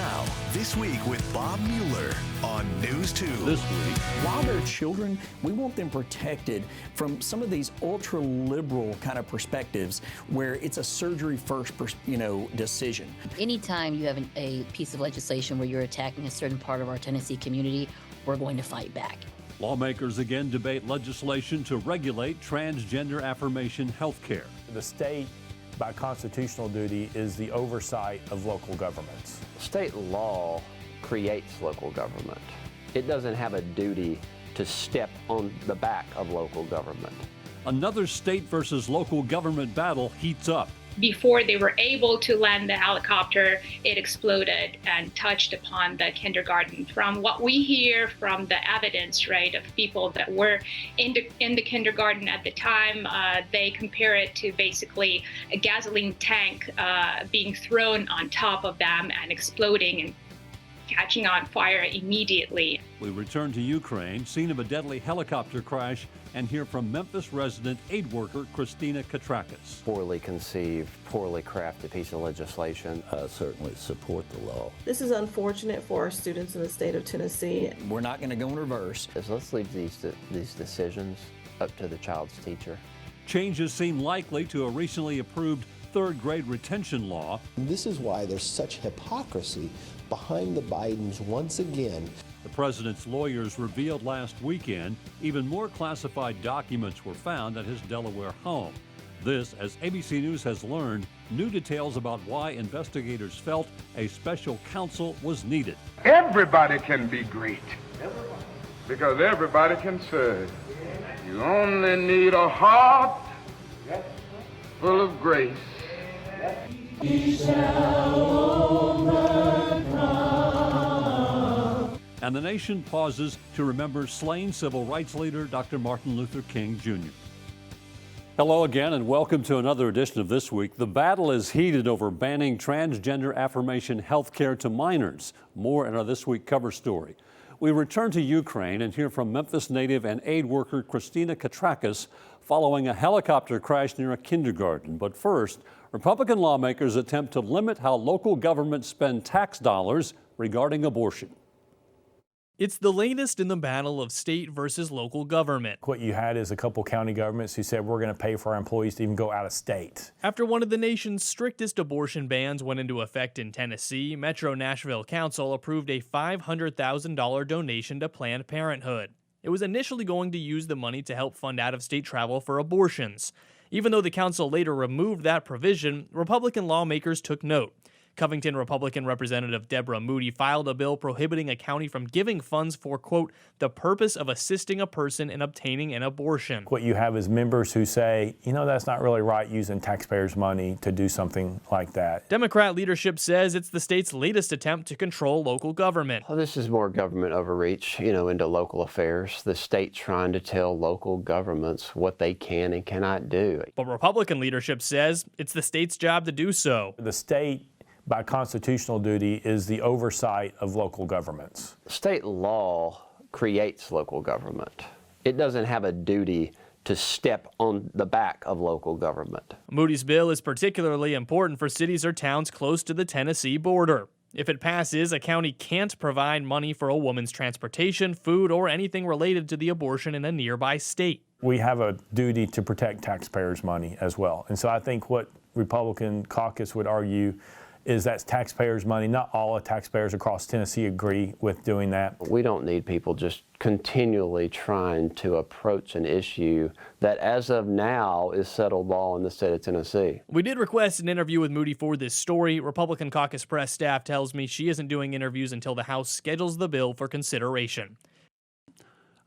Now, This Week with Bob Mueller on News 2. This week, while they're children, we want them protected from some of these ultra-liberal kind of perspectives where it's a surgery first, decision. Anytime you have a piece of legislation where you're attacking a certain part of our Tennessee community, we're going to fight back. lawmakers again debate legislation to regulate transgender affirmation health care. The state, by constitutional duty, is the oversight of local governments. State law creates local government. It doesn't have a duty to step on the back of local government. Another state versus local government battle heats up. Before they were able to land the helicopter, it exploded and touched upon the kindergarten. From what we hear from the evidence, right, of people that were in the kindergarten at the time, they compare it to basically a gasoline tank being thrown on top of them and exploding and catching on fire immediately. We return to Ukraine, scene of a deadly helicopter crash, and hear from Memphis resident aid worker Christina Katrakis. Poorly conceived, poorly crafted piece of legislation. I certainly support the law. This is unfortunate for our students in the state of Tennessee. We're not going to go in reverse. Let's leave these decisions up to the child's teacher. Changes seem likely to a recently approved third grade retention law. This is why there's such hypocrisy behind the Bidens once again. The president's lawyers revealed last weekend even more classified documents were found at his Delaware home. This, as ABC News has learned, new details about why investigators felt a special counsel was needed. Everybody can be great because everybody can serve. You only need a heart full of grace. We shall overcome. And the nation pauses to remember slain civil rights leader Dr. Martin Luther King Jr. Hello again and welcome to another edition of This Week. The battle is heated over banning transgender affirmation health care to minors. More in our This Week cover story. We return to Ukraine and hear from Memphis native and aid worker Christina Katrakis following a helicopter crash near a kindergarten. But first, Republican lawmakers attempt to limit how local governments spend tax dollars regarding abortion. It's the latest in the battle of state versus local government. What you had is a couple county governments who said we're going to pay for our employees to even go out of state. After one of the nation's strictest abortion bans went into effect in Tennessee, Metro Nashville Council approved a $500,000 donation to Planned Parenthood. It was initially going to use the money to help fund out-of-state travel for abortions. Even though the council later removed that provision, Republican lawmakers took note. Covington Republican Representative Deborah Moody filed a bill prohibiting a county from giving funds for, quote, the purpose of assisting a person in obtaining an abortion. What you have is members who say, that's not really right using taxpayers' money to do something like that. Democrat leadership says it's the state's latest attempt to control local government. Well, this is more government overreach, into local affairs. The state trying to tell local governments what they can and cannot do. But Republican leadership says it's the state's job to do so. The state, by constitutional duty, is the oversight of local governments. State law creates local government. It doesn't have a duty to step on the back of local government. Moody's bill is particularly important for cities or towns close to the Tennessee border. If it passes, a county can't provide money for a woman's transportation, food, or anything related to the abortion in a nearby state. We have a duty to protect taxpayers' money as well. And so I think what Republican caucus would argue is that's taxpayers' money. Not all of taxpayers across Tennessee agree with doing that. We don't need people just continually trying to approach an issue that as of now is settled law in the state of Tennessee. We did request an interview with Moody for this story. Republican caucus press staff tells me she isn't doing interviews until the House schedules the bill for consideration.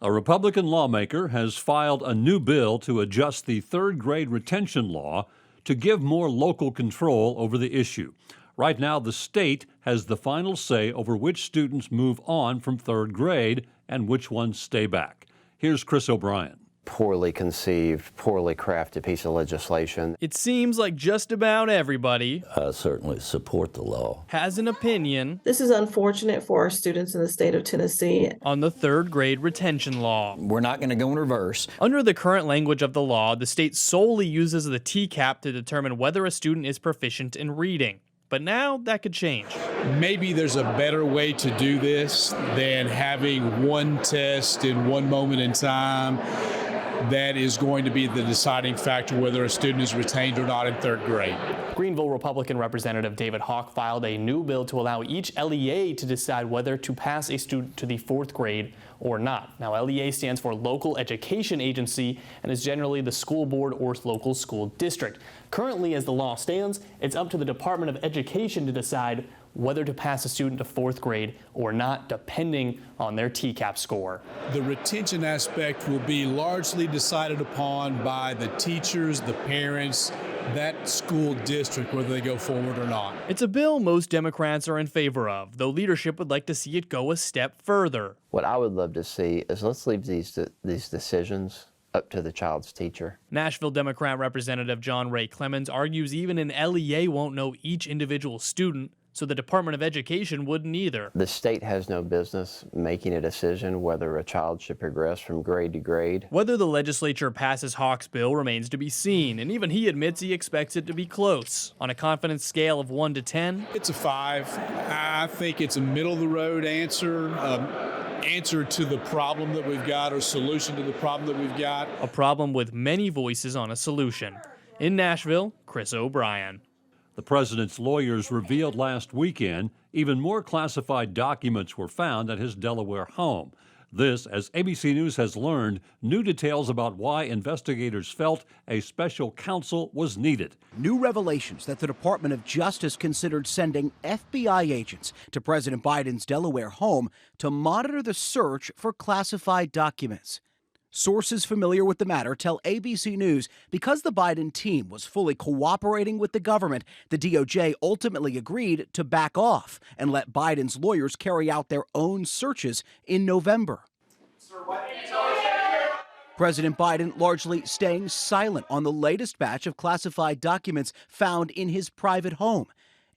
A Republican lawmaker has filed a new bill to adjust the third grade retention law to give more local control over the issue. Right now, the state has the final say over which students move on from third grade and which ones stay back. Here's Chris O'Brien. Poorly conceived, poorly crafted piece of legislation. It seems like just about everybody I certainly support the law. Has an opinion. This is unfortunate for our students in the state of Tennessee. On the third grade retention law. We're not going to go in reverse. Under the current language of the law, the state solely uses the TCAP to determine whether a student is proficient in reading. But now that could change. maybe there's a better way to do this than having one test in one moment in time that is going to be the deciding factor whether a student is retained or not in third grade. Greenville Republican Representative David Hawk filed a new bill to allow each LEA to decide whether to pass a student to the 4th grade or not. Now, LEA stands for Local Education Agency and is generally the school board or local school district. Currently, as the law stands, it's up to the Department of Education to decide whether to pass a student to 4th grade or not, depending on their TCAP score. The retention aspect will be largely decided upon by the teachers, the parents, that school district, whether they go forward or not. It's a bill most Democrats are in favor of, though leadership would like to see it go a step further. What I would love to see is let's leave these decisions up to the child's teacher. Nashville Democrat Representative John Ray Clemens argues even an LEA won't know each individual student, so the Department of Education wouldn't either. The state has no business making a decision whether a child should progress from grade to grade. Whether the legislature passes Hawk's bill remains to be seen, and even he admits he expects it to be close. On a confidence scale of 1 to 10, it's a 5. I think it's a middle-of-the-road answer to the problem that we've got, or solution to the problem that we've got. A problem with many voices on a solution. In Nashville, Chris O'Brien. The president's lawyers revealed last weekend even more classified documents were found at his Delaware home. This, as ABC News has learned, new details about why investigators felt a special counsel was needed. New revelations that the Department of Justice considered sending FBI agents to President Biden's Delaware home to monitor the search for classified documents. Sources familiar with the matter tell ABC News because the Biden team was fully cooperating with the government, the DOJ ultimately agreed to back off and let Biden's lawyers carry out their own searches in November. President Biden largely staying silent on the latest batch of classified documents found in his private home,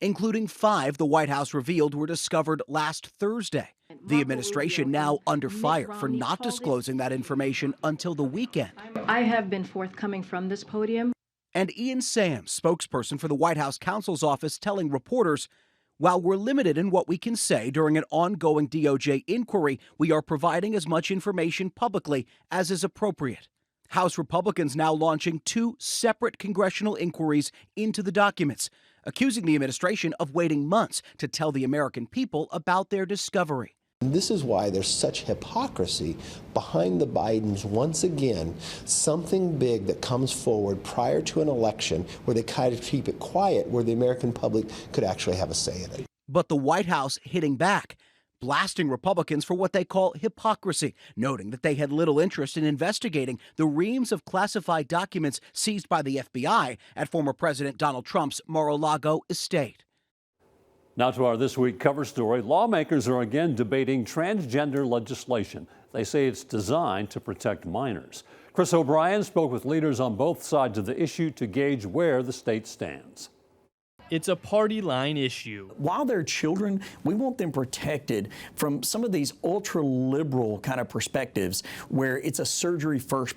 including 5 the White House revealed were discovered last Thursday. The administration now under fire for not disclosing that information until the weekend. I have been forthcoming from this podium. And Ian Sams, spokesperson for the White House counsel's office, telling reporters, while we're limited in what we can say during an ongoing DOJ inquiry, we are providing as much information publicly as is appropriate. House Republicans now launching 2 separate congressional inquiries into the documents, accusing the administration of waiting months to tell the American people about their discovery. This is why there's such hypocrisy behind the Bidens, once again, something big that comes forward prior to an election where they kind of keep it quiet, where the American public could actually have a say in it. But the White House hitting back, blasting Republicans for what they call hypocrisy, noting that they had little interest in investigating the reams of classified documents seized by the FBI at former President Donald Trump's Mar-a-Lago estate. Now to our This Week cover story. Lawmakers are again debating transgender legislation. They say it's designed to protect minors. Chris O'Brien spoke with leaders on both sides of the issue to gauge where the state stands. It's a party line issue. While they're children, we want them protected from some of these ultra-liberal kind of perspectives where it's a surgery first,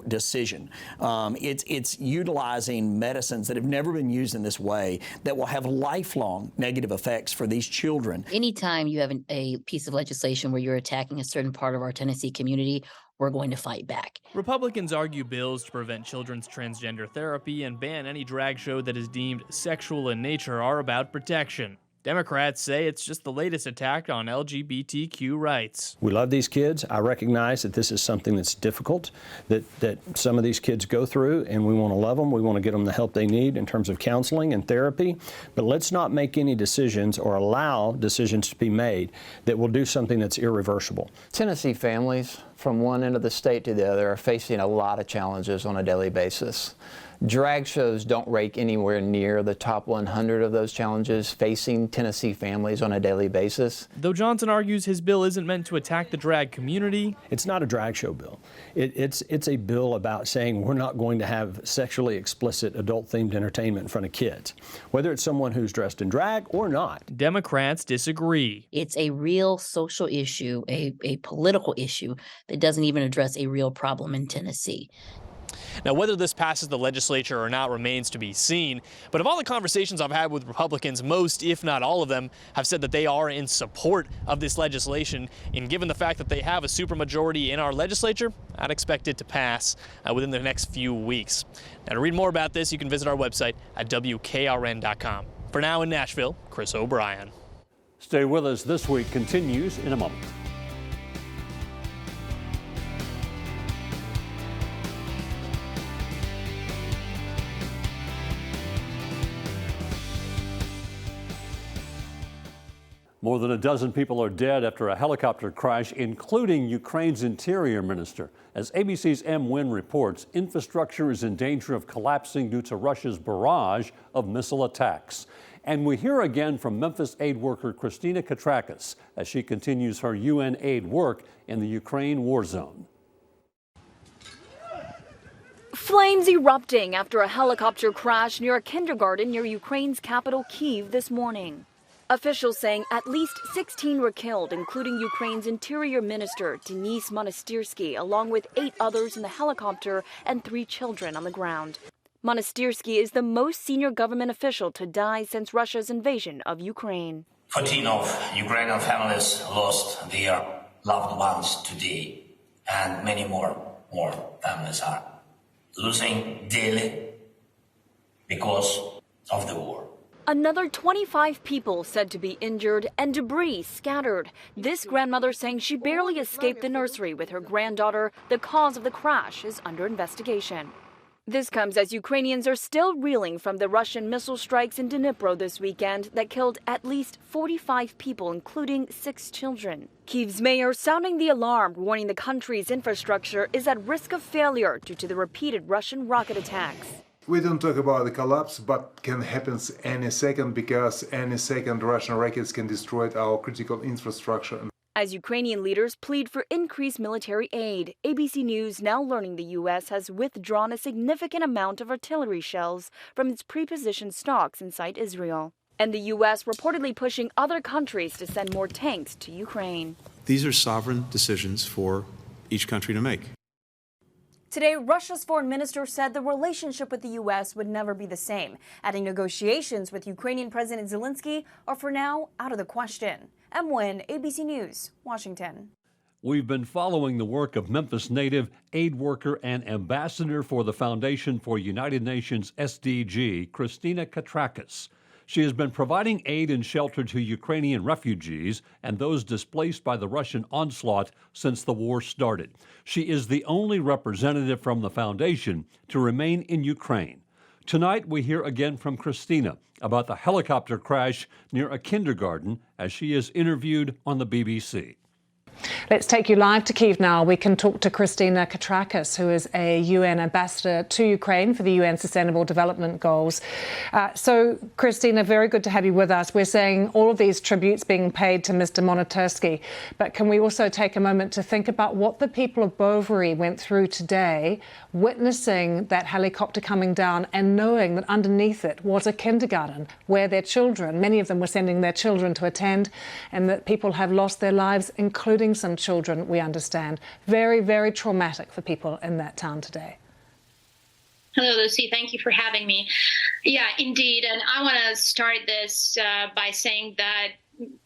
decision. It's utilizing medicines that have never been used in this way that will have lifelong negative effects for these children. Anytime you have a piece of legislation where you're attacking a certain part of our Tennessee community, we're going to fight back. Republicans argue bills to prevent children's transgender therapy and ban any drag show that is deemed sexual in nature are about protection. Democrats say it's just the latest attack on LGBTQ rights. We love these kids. I recognize that this is something that's difficult, that some of these kids go through, and we want to love them. We want to get them the help they need in terms of counseling and therapy. But let's not make any decisions or allow decisions to be made that will do something that's irreversible. Tennessee families from one end of the state to the other are facing a lot of challenges on a daily basis. Drag shows don't rank anywhere near the top 100 of those challenges facing Tennessee families on a daily basis. Though Johnson argues his bill isn't meant to attack the drag community. It's not a drag show bill. It's a bill about saying we're not going to have sexually explicit adult-themed entertainment in front of kids, whether it's someone who's dressed in drag or not. Democrats disagree. It's a real social issue, a political issue that doesn't even address a real problem in Tennessee. Now, whether this passes the legislature or not remains to be seen, but of all the conversations I've had with Republicans, most, if not all of them, have said that they are in support of this legislation. And given the fact that they have a supermajority in our legislature, I'd expect it to pass within the next few weeks. Now, to read more about this, you can visit our website at WKRN.com. For now in Nashville, Chris O'Brien. Stay with us. This Week continues in a moment. More than a dozen people are dead after a helicopter crash, including Ukraine's interior minister. As ABC's M. Wynn reports, infrastructure is in danger of collapsing due to Russia's barrage of missile attacks. And we hear again from Memphis aid worker Christina Katrakis as she continues her UN aid work in the Ukraine war zone. Flames erupting after a helicopter crash near a kindergarten near Ukraine's capital, Kyiv, this morning. Officials saying at least 16 were killed, including Ukraine's interior minister, Denis Monastyrsky, along with 8 others in the helicopter and 3 children on the ground. Monastyrsky is the most senior government official to die since Russia's invasion of Ukraine. 14 of Ukrainian families lost their loved ones today, and many more families are losing daily because of the war. Another 25 people said to be injured and debris scattered. This grandmother saying she barely escaped the nursery with her granddaughter. The cause of the crash is under investigation. This comes as Ukrainians are still reeling from the Russian missile strikes in Dnipro this weekend that killed at least 45 people, including 6 children. Kyiv's mayor sounding the alarm, warning the country's infrastructure is at risk of failure due to the repeated Russian rocket attacks. We don't talk about the collapse, but can happen any second, because any second Russian rockets can destroy our critical infrastructure. As Ukrainian leaders plead for increased military aid, ABC News now learning the U.S. has withdrawn a significant amount of artillery shells from its pre-positioned stocks inside Israel. And the U.S. reportedly pushing other countries to send more tanks to Ukraine. These are sovereign decisions for each country to make. Today, Russia's foreign minister said the relationship with the U.S. would never be the same, adding negotiations with Ukrainian President Zelensky are for now out of the question. M. Wynn, ABC News, Washington. We've been following the work of Memphis native, aid worker, and ambassador for the Foundation for United Nations SDG, Christina Katrakis. She has been providing aid and shelter to Ukrainian refugees and those displaced by the Russian onslaught since the war started. She is the only representative from the foundation to remain in Ukraine. Tonight, we hear again from Christina about the helicopter crash near a kindergarten as she is interviewed on the BBC. Let's take you live to Kyiv now. We can talk to Christina Katrakis, who is a UN ambassador to Ukraine for the UN Sustainable Development Goals. So, Christina, very good to have you with us. We're saying all of these tributes being paid to Mr. Monastyrsky, but can we also take a moment to think about what the people of Bovary went through today, witnessing that helicopter coming down and knowing that underneath it was a kindergarten where their children, many of them were sending their children to attend, and that people have lost their lives, including some children, we understand. Very, very traumatic for people in that town today. Hello, Lucy. Thank you for having me. Yeah, indeed. And I want to start this by saying that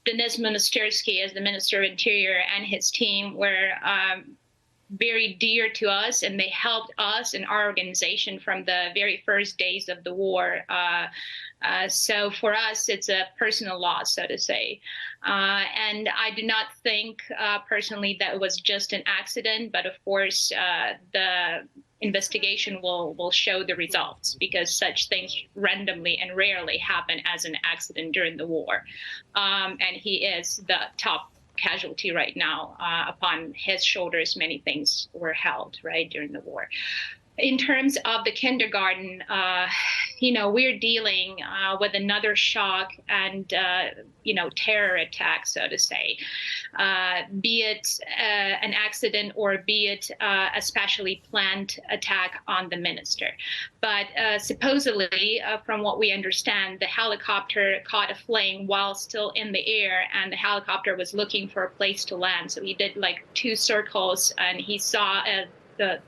Denis Monastyrsky, as the Minister of Interior, and his team were very dear to us, and they helped us and our organization from the very first days of the war. So for us, it's a personal loss, so to say. And I do not think personally that it was just an accident, but of course, the investigation will show the results, because such things randomly and rarely happen as an accident during the war. And he is the top casualty right now. Upon his shoulders, many things were held, right, during the war. In terms of the kindergarten, we're dealing with another shock and, terror attack, so to say, be it an accident or be it a specially planned attack on the minister. But supposedly, from what we understand, the helicopter caught a flame while still in the air, and the helicopter was looking for a place to land. So he did like 2 circles, and he saw the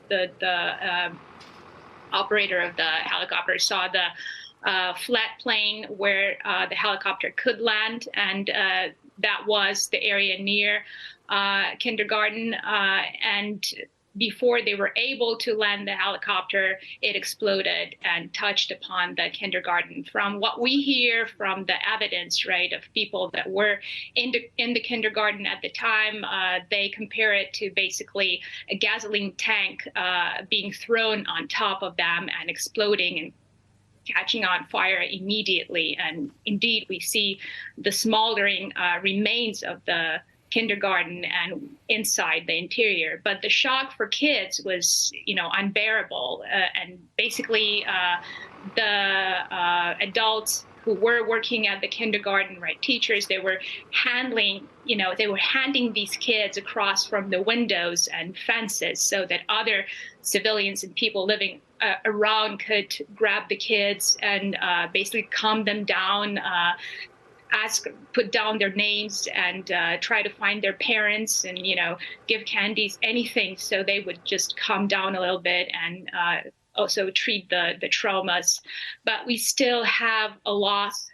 operator of the helicopter saw the flat plane where the helicopter could land, and that was the area near kindergarten. And before they were able to land the helicopter, it exploded and touched upon the kindergarten. From what we hear from the evidence, right, of people that were in the kindergarten at the time, they compare it to basically a gasoline tank being thrown on top of them and exploding and catching on fire immediately. And indeed, we see the smoldering remains of the kindergarten and inside the interior. But the shock for kids was, unbearable. And basically, the adults who were working at the kindergarten, right, teachers, they were handing these kids across from the windows and fences so that other civilians and people living around could grab the kids and basically calm them down, put down their names and try to find their parents and, give candies, anything, so they would just calm down a little bit and also treat the traumas. But we still have a loss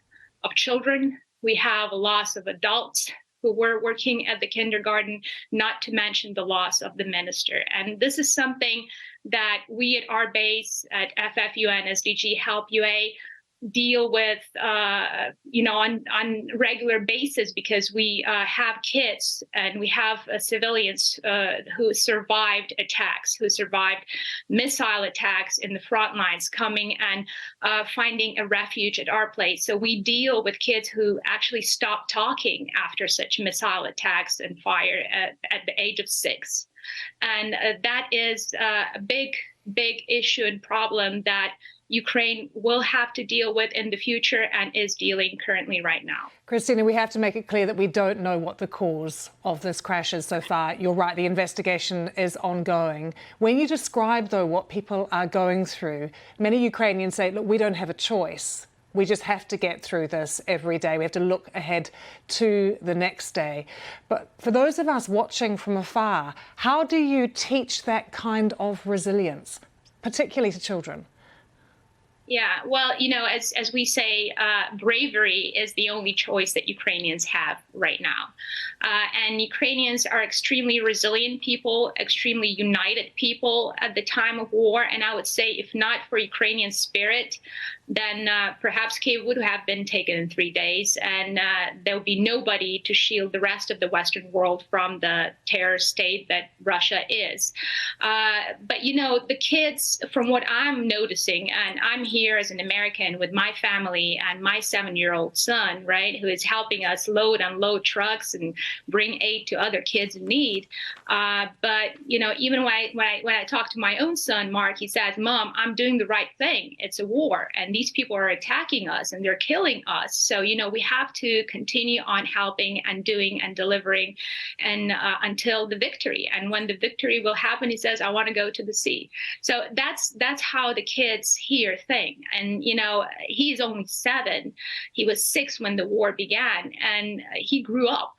of children. We have a loss of adults who were working at the kindergarten, not to mention the loss of the minister. And this is something that we at our base at FFUN SDG Help UA deal with, on regular basis, because we have kids and we have civilians who survived attacks, who survived missile attacks in the front lines, coming and finding a refuge at our place. So we deal with kids who actually stop talking after such missile attacks and fire at the age of 6. And that is a big issue and problem that Ukraine will have to deal with in the future and is dealing currently right now. Christina, we have to make it clear that we don't know what the cause of this crash is so far. You're right, the investigation is ongoing. When you describe, though, what people are going through, many Ukrainians say, look, we don't have a choice. We just have to get through this every day. We have to look ahead to the next day. But for those of us watching from afar, how do you teach that kind of resilience, particularly to children? Yeah, well, as we say, bravery is the only choice that Ukrainians have right now. And Ukrainians are extremely resilient people, extremely united people at the time of war. And I would say, if not for Ukrainian spirit, then perhaps Kyiv would have been taken in 3 days, and there would be nobody to shield the rest of the Western world from the terror state that Russia is. But, the kids, from what I'm noticing, and I'm here as an American with my family and my 7-year-old son, right, who is helping us load, unload trucks and bring aid to other kids in need. But, even when I talk to my own son, Mark, he says, Mom, I'm doing the right thing. It's a war, and these people are attacking us and they're killing us. So, we have to continue on helping and doing and delivering and until the victory. And when the victory will happen, he says, I want to go to the sea. So that's how the kids here think. And, he's only 7. He was 6 when the war began, and he grew up.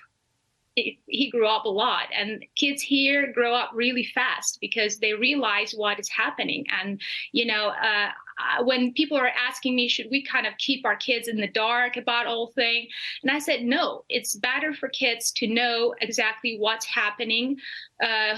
He grew up a lot, and kids here grow up really fast because they realize what is happening. And, when people are asking me, should we kind of keep our kids in the dark about all thing? And I said, no, it's better for kids to know exactly what's happening,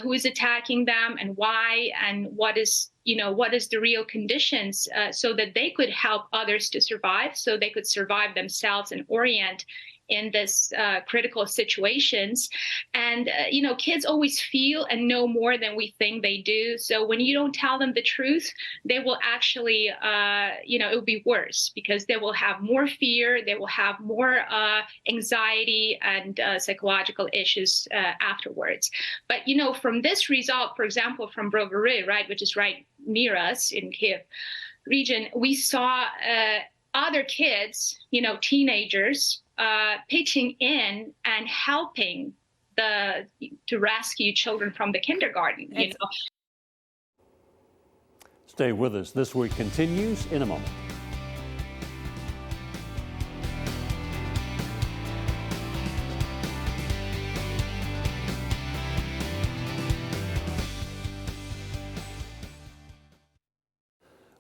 who is attacking them and why, and what is the real conditions, so that they could help others to survive, so they could survive themselves and orient in this critical situations. And, kids always feel and know more than we think they do. So when you don't tell them the truth, they will actually, it will be worse, because they will have more fear, they will have more anxiety and psychological issues afterwards. But, from this result, for example, from Brovary, right, which is right near us in Kyiv region, we saw other kids, teenagers, pitching in and helping to rescue children from the kindergarten. Stay with us. This Week continues in a moment.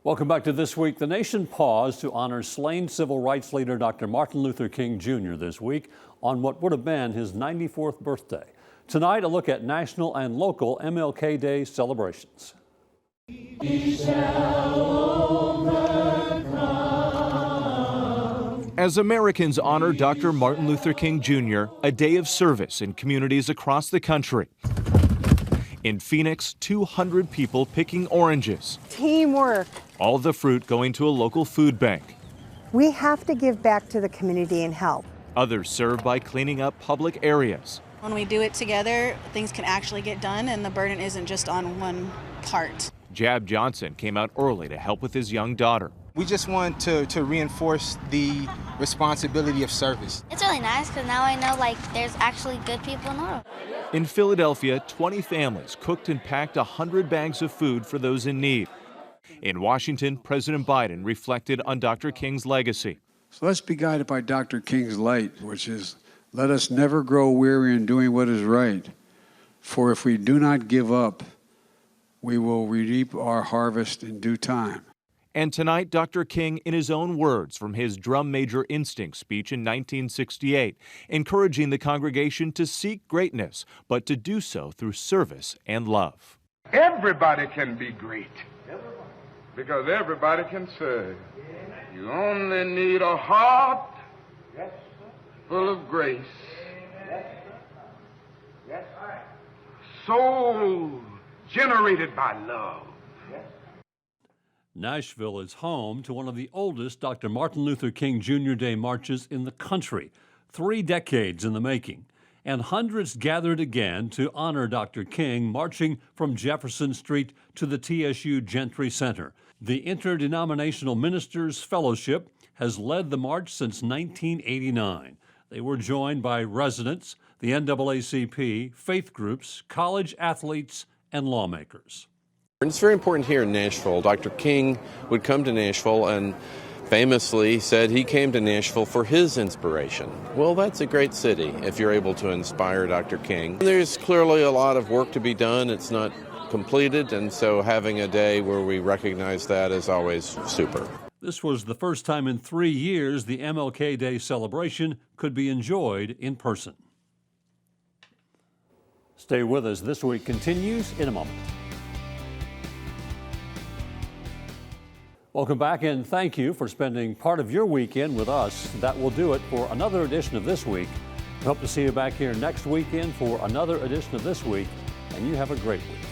Welcome back to This Week. The nation paused to honor slain civil rights leader Dr. Martin Luther King Jr. this week on what would have been his 94th birthday. Tonight, a look at national and local MLK Day celebrations. We shall overcome. As Americans honor Dr. Martin Luther King Jr., a day of service in communities across the country. In Phoenix, 200 people picking oranges. Teamwork. All the fruit going to a local food bank. We have to give back to the community and help. Others serve by cleaning up public areas. When we do it together, things can actually get done and the burden isn't just on one part. Jab Johnson came out early to help with his young daughter. We just want to reinforce the responsibility of service. It's really nice because now I know there's actually good people in the world. In Philadelphia, 20 families cooked and packed 100 bags of food for those in need. In Washington, President Biden reflected on Dr. King's legacy. So let's be guided by Dr. King's light, which is, let us never grow weary in doing what is right. For if we do not give up, we will reap our harvest in due time. And tonight, Dr. King, in his own words from his Drum Major Instinct speech in 1968, encouraging the congregation to seek greatness, but to do so through service and love. Everybody can be great because everybody can serve. You only need a heart full of grace, soul generated by love. Nashville is home to one of the oldest Dr. Martin Luther King Jr. Day marches in the country, 3 decades in the making. And hundreds gathered again to honor Dr. King, marching from Jefferson Street to the TSU Gentry Center. The Interdenominational Ministers Fellowship has led the march since 1989. They were joined by residents, the NAACP, faith groups, college athletes, and lawmakers. It's very important here in Nashville. Dr. King would come to Nashville and famously said he came to Nashville for his inspiration. Well, that's a great city if you're able to inspire Dr. King. There's clearly a lot of work to be done. It's not completed, and so having a day where we recognize that is always super. This was the first time in 3 years the MLK Day celebration could be enjoyed in person. Stay with us. This Week continues in a moment. Welcome back, and thank you for spending part of your weekend with us. That will do it for another edition of This Week. We hope to see you back here next weekend for another edition of This Week, and you have a great week.